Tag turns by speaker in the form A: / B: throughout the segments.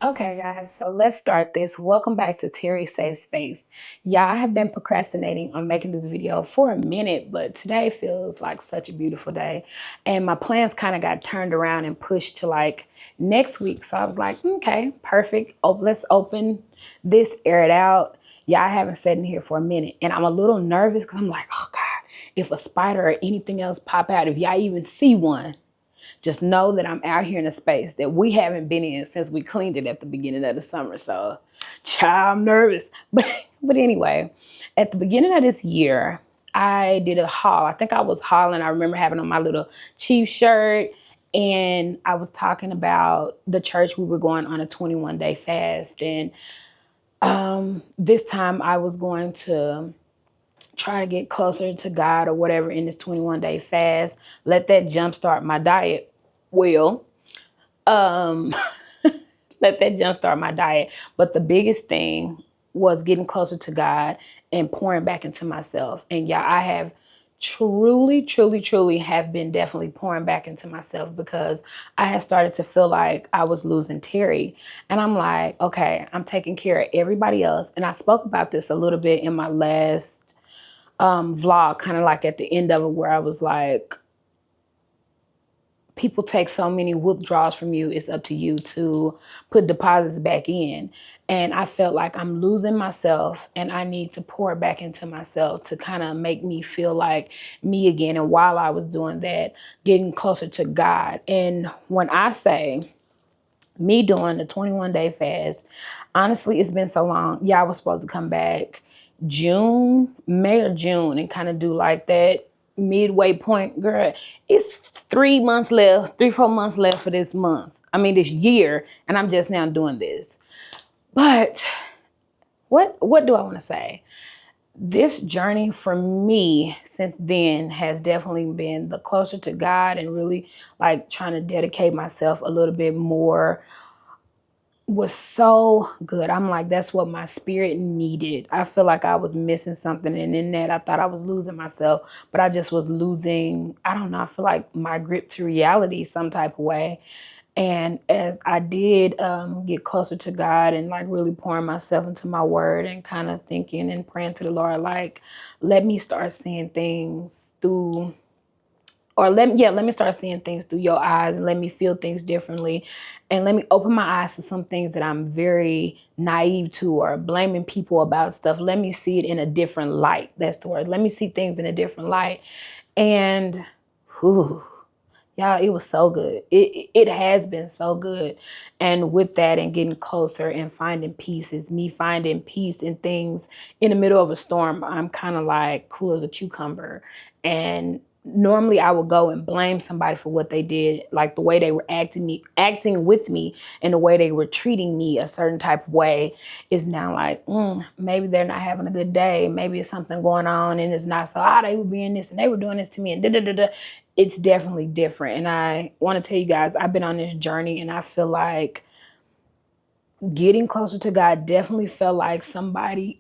A: Okay, guys, so let's start this. Welcome back to Terry's Safe Space. Yeah, I have been procrastinating on making this video for a minute, but today feels like such a beautiful day. And my plans kind of got turned around and pushed to like next week. So I was like, okay, perfect. Oh, let's open this, air it out. Yeah, I haven't sat in here for a minute and I'm a little nervous because I'm like, oh God, if a spider or anything else pop out, if y'all even see one, just know that I'm out here in a space that we haven't been in since we cleaned it at the beginning of the summer. So, child, I'm nervous. But anyway, at the beginning of this year, I did a haul. I think I was hauling. I remember having on my little Chief shirt, and I was talking about the church we were going on a 21-day fast. And this time I was going to try to get closer to God or whatever in this 21-day fast. Let that jumpstart my diet. Well, um, let that jumpstart my diet. But the biggest thing was getting closer to God and pouring back into myself. And yeah, I have truly have been definitely pouring back into myself because I had started to feel like I was losing Terry. And I'm like, okay, I'm taking care of everybody else. And I spoke about this a little bit in my last vlog, kind of like at the end of it, where I was like, people take so many withdrawals from you. It's up to you to put deposits back in. And I felt like I'm losing myself and I need to pour back into myself to kind of make me feel like me again. And while I was doing that, getting closer to God. And when I say me doing the 21-day fast, honestly, it's been so long. Yeah, I was supposed to come back May or June, and kind of do like that midway point. Girl, it's 3 months left, 4 months left for this month. I mean, this year, and I'm just now doing this. But what do I want to say? This journey for me since then has definitely been the closer to God and really like trying to dedicate myself a little bit more was so good. I'm like, that's what my spirit needed. I feel like I was missing something. And in that, I thought I was losing myself, but I just was losing, I don't know, I feel like my grip to reality some type of way. And as I did get closer to God and like really pouring myself into my word and kind of thinking and praying to the Lord, like, let me start seeing things through, or let me start seeing things through your eyes and let me feel things differently, and let me open my eyes to some things that I'm very naive to or blaming people about stuff. Let me see it in a different light. That's the word. Let me see things in a different light. And whew, y'all, it was so good. It has been so good. And with that and getting closer and finding peace is me finding peace in things in the middle of a storm. I'm kind of like cool as a cucumber. And normally I would go and blame somebody for what they did, like the way they were acting with me and the way they were treating me a certain type of way is now like, maybe they're not having a good day. Maybe it's something going on and it's not so, they were being this and they were doing this to me and da-da-da-da. It's definitely different. And I want to tell you guys, I've been on this journey and I feel like getting closer to God definitely felt like somebody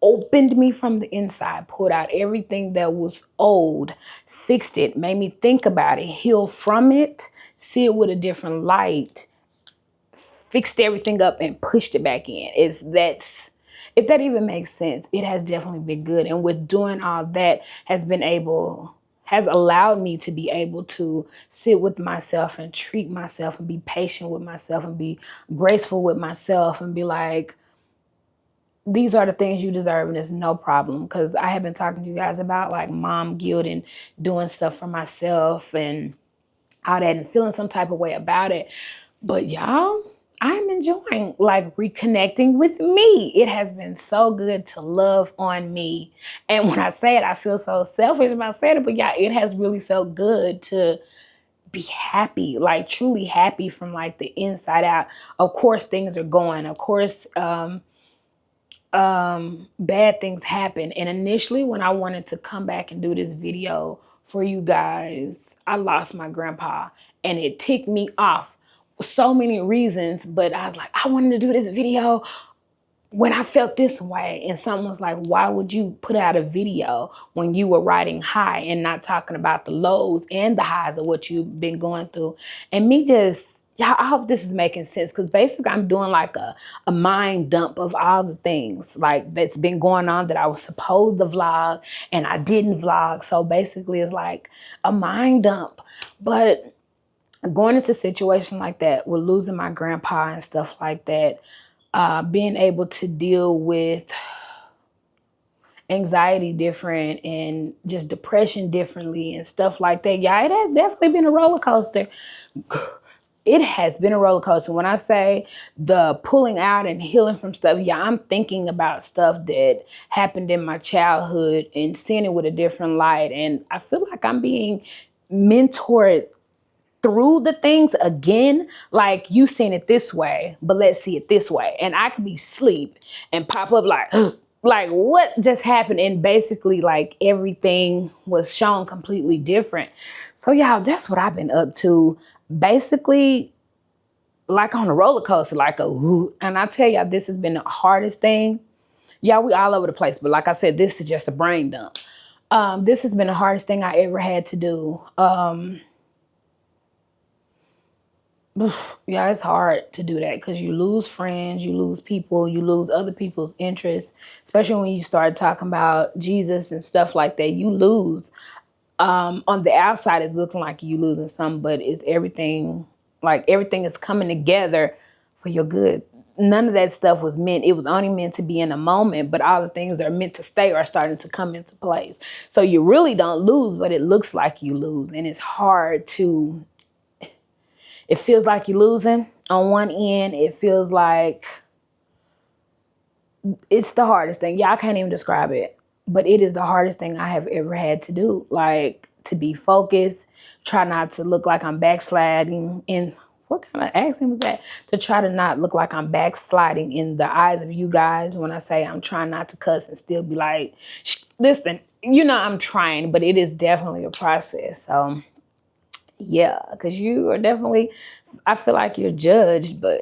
A: opened me from the inside, pulled out everything that was old, fixed it, made me think about it, heal from it, see it with a different light, fixed everything up and pushed it back in. If that even makes sense, it has definitely been good. And with doing all that has allowed me to be able to sit with myself and treat myself and be patient with myself and be graceful with myself and be like, these are the things you deserve and it's no problem. Because I have been talking to you guys about like mom guilt and doing stuff for myself and all that and feeling some type of way about it. But y'all, I'm enjoying like reconnecting with me. It has been so good to love on me. And when I say it, I feel so selfish about saying it, but yeah, it has really felt good to be happy, like truly happy from like the inside out. Of course, things are going. Of course, bad things happen. And initially when I wanted to come back and do this video for you guys, I lost my grandpa and it ticked me off so many reasons, but I was like, I wanted to do this video when I felt this way. And someone was like, why would you put out a video when you were riding high and not talking about the lows and the highs of what you've been going through? And me just Y'all, I hope this is making sense, because basically I'm doing like a mind dump of all the things like that's been going on that I was supposed to vlog and I didn't vlog. So basically it's like a mind dump. But going into a situation like that with losing my grandpa and stuff like that, being able to deal with anxiety different and just depression differently and stuff like that. Yeah, it has definitely been a roller coaster. It has been a roller coaster. When I say the pulling out and healing from stuff, yeah, I'm thinking about stuff that happened in my childhood and seeing it with a different light. And I feel like I'm being mentored through the things again. Like, you seen it this way, but let's see it this way. And I could be asleep and pop up like, like, what just happened? And basically like everything was shown completely different. So y'all, that's what I've been up to. Basically, like on a roller coaster, like and I tell y'all, this has been the hardest thing. Yeah, we all over the place, but like I said, this is just a brain dump. This has been the hardest thing I ever had to do. Yeah, it's hard to do that because you lose friends, you lose people, you lose other people's interests, especially when you start talking about Jesus and stuff like that. You lose. On the outside, it's looking like you losing something, but it's everything, like everything is coming together for your good. None of that stuff was meant, it was only meant to be in a moment, but all the things that are meant to stay are starting to come into place. So you really don't lose, but it looks like you lose. And it's hard to, it feels like you're losing on one end. It feels like it's the hardest thing. Yeah, I can't even describe it, but it is the hardest thing I have ever had to do. Like, to be focused, try not to look like I'm backsliding in, what kind of accent was that? To try to not look like I'm backsliding in the eyes of you guys when I say I'm trying not to cuss and still be like, listen, you know, I'm trying, but it is definitely a process. So yeah, because you are definitely, I feel like you're judged, but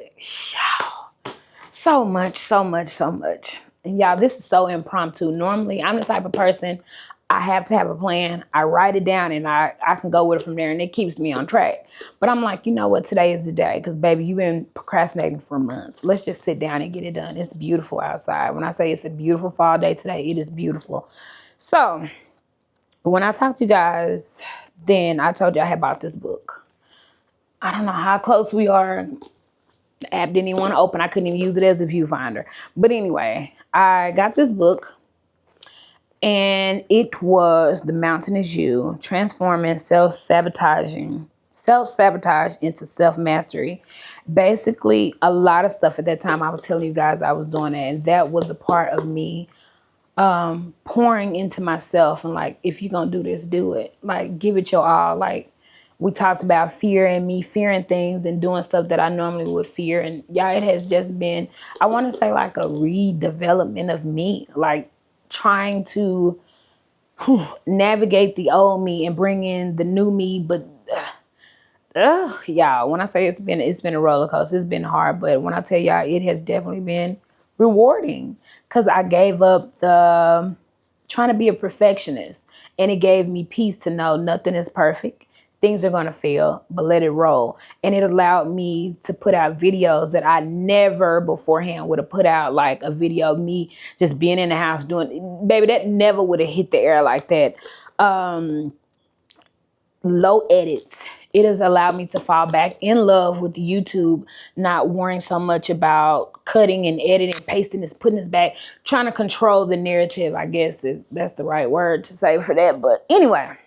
A: so much, so much, so much. And y'all, this is so impromptu. Normally, I'm the type of person, I have to have a plan. I write it down and I can go with it from there, and it keeps me on track. But I'm like, you know what? Today is the day, because baby, you've been procrastinating for months. Let's just sit down and get it done. It's beautiful outside. When I say it's a beautiful fall day today, it is beautiful. So when I talked to you guys, then I told you I had bought this book. I don't know how close we are. The app didn't even want to open. I couldn't even use it as a viewfinder. But anyway, I got this book, and it was The Mountain Is You, Transforming Self-Sabotage into Self-Mastery. Basically, a lot of stuff at that time I was telling you guys I was doing that. And that was the part of me pouring into myself and like, if you're going to do this, do it. Like, give it your all. Like, we talked about fear and me fearing things and doing stuff that I normally would fear. And yeah, it has just been, I want to say like a redevelopment of me, like trying to navigate the old me and bring in the new me. But y'all, when I say it's been a roller coaster, it's been hard. But when I tell y'all, it has definitely been rewarding, because I gave up the trying to be a perfectionist, and it gave me peace to know nothing is perfect. Things are going to fail, but let it roll. And it allowed me to put out videos that I never beforehand would have put out, like a video of me just being in the house doing, baby, that never would have hit the air like that. Low edits. It has allowed me to fall back in love with YouTube, not worrying so much about cutting and editing, pasting this, putting this back, trying to control the narrative. I guess that's the right word to say for that. But anyway,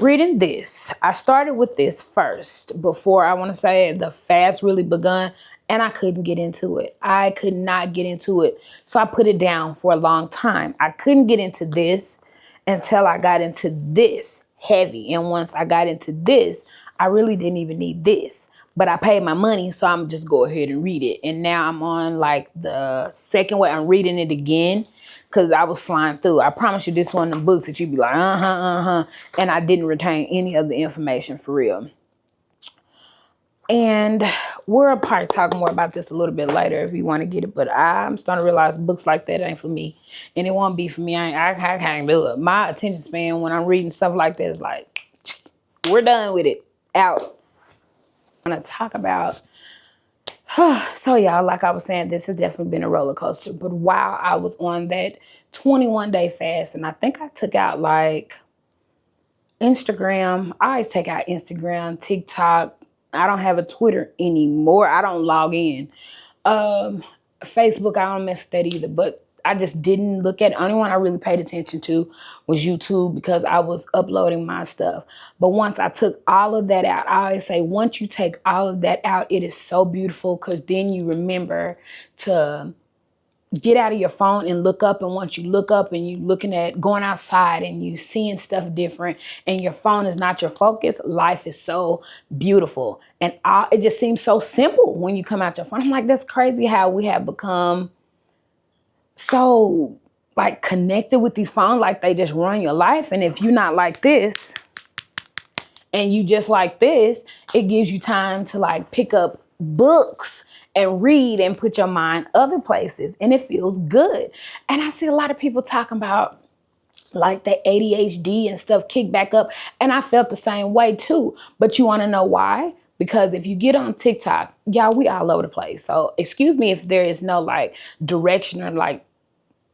A: reading this, I started with this first before, I want to say, the fast really begun, and I couldn't get into it. I could not get into it. So I put it down for a long time. I couldn't get into this until I got into this heavy. And once I got into this, I really didn't even need this. But I paid my money, so I'm just go ahead and read it. And now I'm on like the second way. I'm reading it again because I was flying through. I promise you, this one of the books that you'd be like, and I didn't retain any of the information for real. And we'll probably talk more about this a little bit later if you want to get it. But I'm starting to realize books like that ain't for me. And it won't be for me. I can't do it. My attention span when I'm reading stuff like that is like, we're done with it. Out. I want to talk about, so y'all, like I was saying, this has definitely been a roller coaster. But while I was on that 21-day fast, and I think I took out like Instagram. I always take out Instagram, TikTok. I don't have a Twitter anymore. I don't log in. Um, Facebook, I don't mess with that either. But I just didn't look at it. Only one I really paid attention to was YouTube because I was uploading my stuff. But once I took all of that out, I always say once you take all of that out, it is so beautiful because then you remember to get out of your phone and look up. And once you look up and you looking at going outside and you seeing stuff different and your phone is not your focus, life is so beautiful. And it just seems so simple when you come out your phone. I'm like, that's crazy how we have become so like connected with these phones, like they just run your life. And if you're not like this and you just like this, it gives you time to like pick up books and read and put your mind other places, and it feels good. And I see a lot of people talking about like the ADHD and stuff kick back up, and I felt the same way too. But you want to know why? Because if you get on TikTok, y'all, we all over the place. So excuse me if there is no like direction or like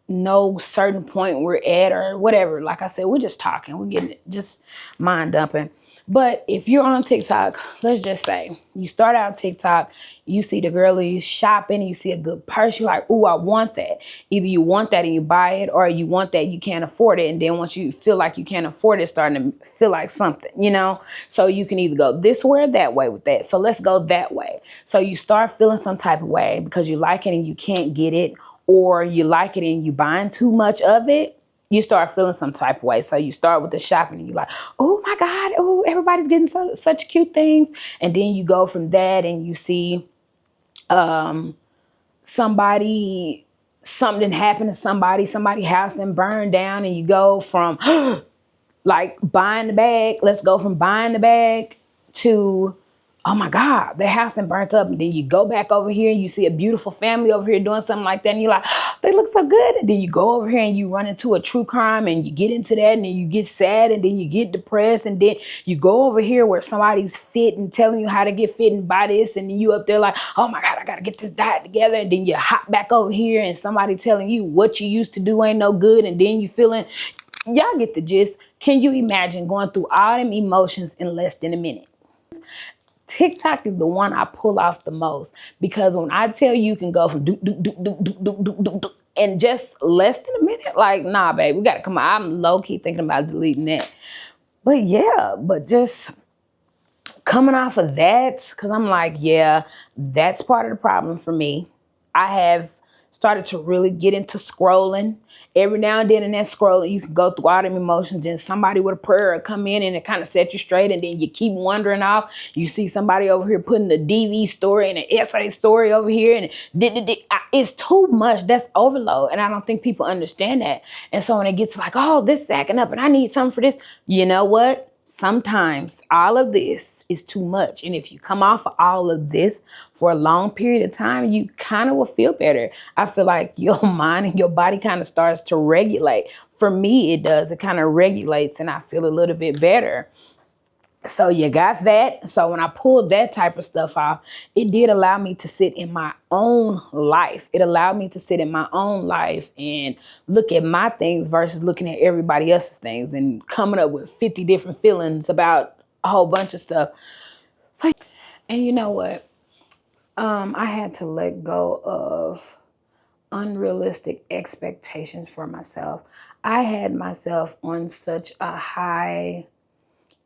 A: no certain point we're at or whatever. Like I said, we're just talking. We're getting it, just mind dumping. But if you're on TikTok, let's just say you start out TikTok, you see the girlie shopping, you see a good purse, you're like, ooh, I want that. Either you want that and you buy it, or you want that, you can't afford it. And then once you feel like you can't afford it, it's starting to feel like something, you know? So you can either go this way or that way with that. So let's go that way. So you start feeling some type of way because you like it and you can't get it, or you like it and you buying too much of it. You start feeling some type of way. So you start with the shopping and you're like, oh my God, oh, everybody's getting such cute things. And then you go from that and you see something happened to somebody house then burned down, and you go from like buying the bag. Let's go from buying the bag to, oh my God, their house done burnt up. And then you go back over here and you see a beautiful family over here doing something like that. And you're like, they look so good. And then you go over here and you run into a true crime and you get into that and then you get sad and then you get depressed. And then you go over here where somebody's fit and telling you how to get fit and buy this. And then you up there like, oh my God, I got to get this diet together. And then you hop back over here and somebody telling you what you used to do ain't no good. And then you feeling, y'all get the gist. Can you imagine going through all them emotions in less than a minute? TikTok is the one I pull off the most, because when I tell you can go from do do do do do do do do do in just less than a minute, like nah, babe, we gotta come on. I'm low key thinking about deleting that. But yeah, but just coming off of that, because I'm like, yeah, that's part of the problem for me. I have started to really get into scrolling. Every now and then in that scrolling, you can go through all them emotions, and somebody with a prayer will come in and it kind of set you straight, and then you keep wandering off. You see somebody over here putting a DV story and an essay story over here, and it's too much. That's overload, and I don't think people understand that. And so when it gets like, oh, this is acting up and I need something for this, you know what? Sometimes all of this is too much. And if you come off of all of this for a long period of time, you kind of will feel better. I feel like your mind and your body kind of starts to regulate. For me, it does. It kind of regulates and I feel a little bit better. So you got that. So when I pulled that type of stuff off, it did allow me to sit in my own life. It allowed me to sit in my own life and look at my things versus looking at everybody else's things and coming up with 50 different feelings about a whole bunch of stuff. So, and you know what? I had to let go of unrealistic expectations for myself. I had myself on such a high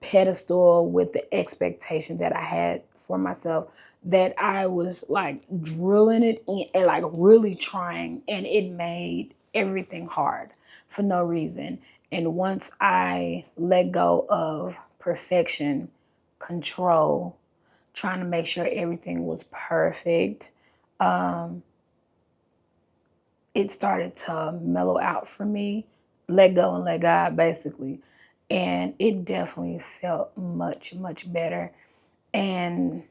A: pedestal with the expectations that I had for myself that I was like drilling it in and like really trying, and it made everything hard for no reason. And once I let go of perfection, control, trying to make sure everything was perfect, it started to mellow out for me. Let go and let God, basically. And it definitely felt much, much better. And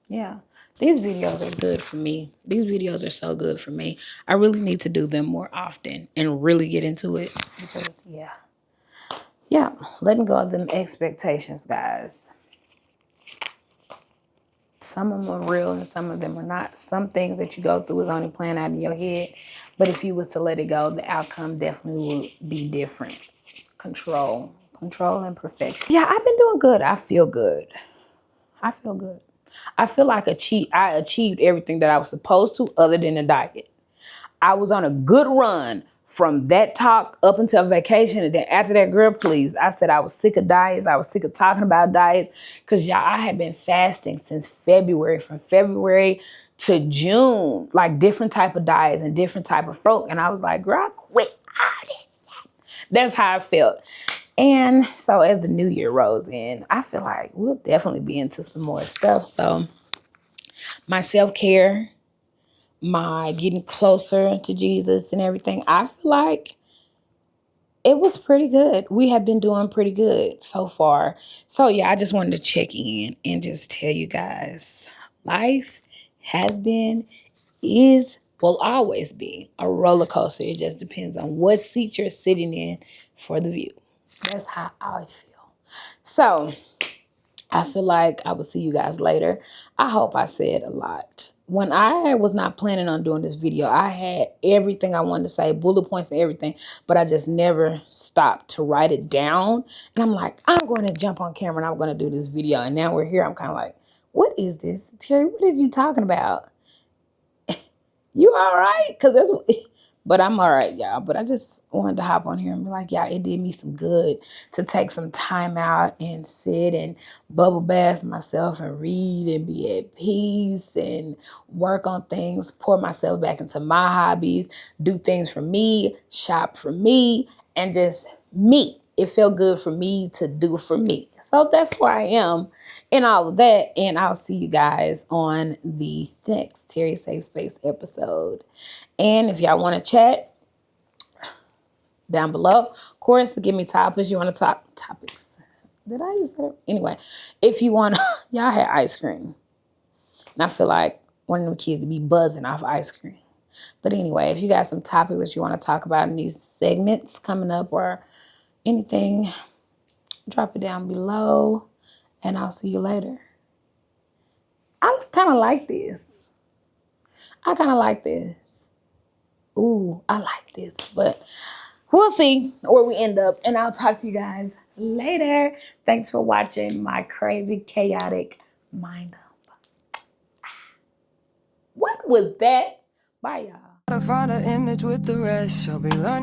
A: yeah, these videos are good for me. These videos are so good for me. I really need to do them more often and really get into it. Because, yeah, letting go of them expectations, guys. Some of them are real and some of them are not. Some things that you go through is only playing out in your head. But if you was to let it go, the outcome definitely would be different. Control and perfection. Yeah, I've been doing good. I feel good. I feel good. I feel like I achieved everything that I was supposed to other than the diet. I was on a good run from that talk up until vacation. And then after that, girl, please, I said I was sick of diets. I was sick of talking about diets. Because, y'all, I had been fasting since February, from February to June, like different type of diets and different type of folk. And I was like, girl, I quit. That's how I felt. And so as the new year rolls in, I feel like we'll definitely be into some more stuff. So my self-care, my getting closer to Jesus and everything, I feel like it was pretty good. We have been doing pretty good so far. So yeah, I just wanted to check in and just tell you guys, life has been, will always be a roller coaster. It just depends on what seat you're sitting in for the view. That's how I feel. So I feel like I will see you guys later. I hope I said a lot. When I was not planning on doing this video, I had everything I wanted to say, bullet points and everything, but I just never stopped to write it down. And I'm like, I'm going to jump on camera and I'm going to do this video. And now we're here. I'm kind of like, what is this? Terry, what is you talking about? You all right? Because that's what, but I'm all right, y'all. But I just wanted to hop on here and be like, y'all, it did me some good to take some time out and sit and bubble bath myself and read and be at peace and work on things, pour myself back into my hobbies, do things for me, shop for me, and just me. It felt good for me to do for me. So that's where I am in all of that. And I'll see you guys on the next TERRI'S Safe Space episode. And if y'all want to chat down below, of course, give me topics. You want to talk topics. Did I use that? Anyway, if you want to, y'all had ice cream. And I feel like one of them kids to be buzzing off ice cream. But anyway, if you got some topics that you want to talk about in these segments coming up or anything, drop it down below and I'll see you later. I kind of like this. Ooh, I like this, but we'll see where we end up. And I'll talk to you guys later. Thanks for watching my crazy, chaotic mind up. What was that? Bye, y'all.
B: Find an image with the rest. She'll be learning.